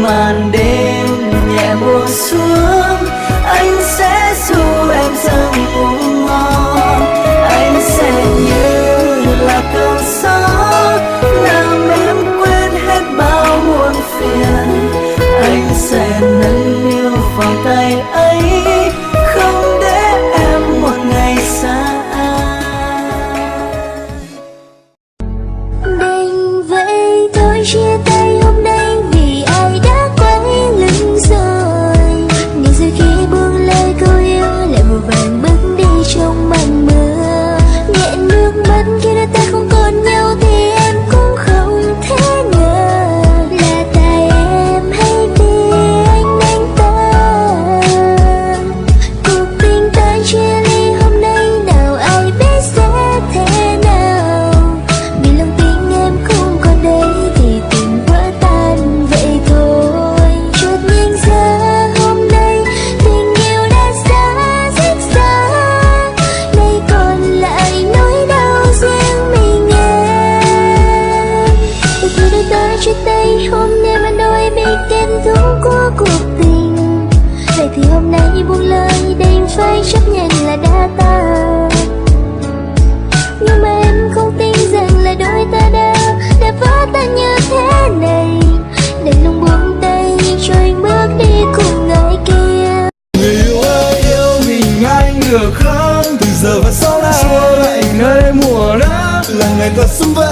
màn đêm nhẹ buông xuống, anh sẽ ru em giấc ngủ ngon. Anh sẽ như là cơn gió làm em quên hết bao muộn phiền. Anh sẽ nâng niu vòng tay ấy, không để em một ngày xa anh. Đành vậy thôi chia tay hôm nay vì ai đã quay lưng rồi. Ngày rồi khi buông lời câu yêu lại vội vàng bước đi trong màn mưa. Nhẹ nước mắt khi đôi ta không còn nhau thì em cũng không thể ngờ là tại em hay vì anh ta. Cuộc tình ta chia ly hôm nay nào ai biết sẽ thế nào. Vì lòng tin em không còn đây thì tình vỡ tan vậy thôi. Chợt nhận ra hôm nay tình yêu đã xa rất xa, đây còn lại nỗi đau riêng mình em. Từ khi đôi ta chia tay hôm nay mà đôi biết kết thúc của cuộc tình. Vậy thì hôm nay buông lời đành phải chấp nhận là đã tan. Nhưng mà em không tin rằng là đôi ta đã vỡ tan như thế này. Để lòng buông tay cho anh bước đi cùng người kia. Người yêu ơi, yêu mình anh được không? Từ giờ và sau này xua lại nơi mùa nắng là ngày ta xung vầy.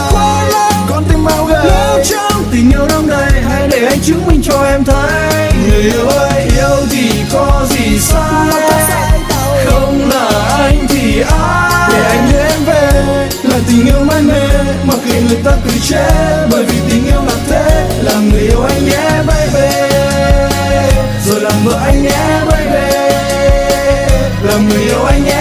Con tim bao gầy nếu trong tình yêu đông đầy, hãy để anh chứng minh cho em thấy. Người yêu ơi, yêu thì có gì sai, không là anh thì ai. Để anh đưa em về là tình yêu mãi mê, mặc kệ người ta cười chê, bởi vì tình yêu là thế. Làm người yêu anh nhé baby, rồi làm vợ anh nhé baby, làm người yêu anh nhé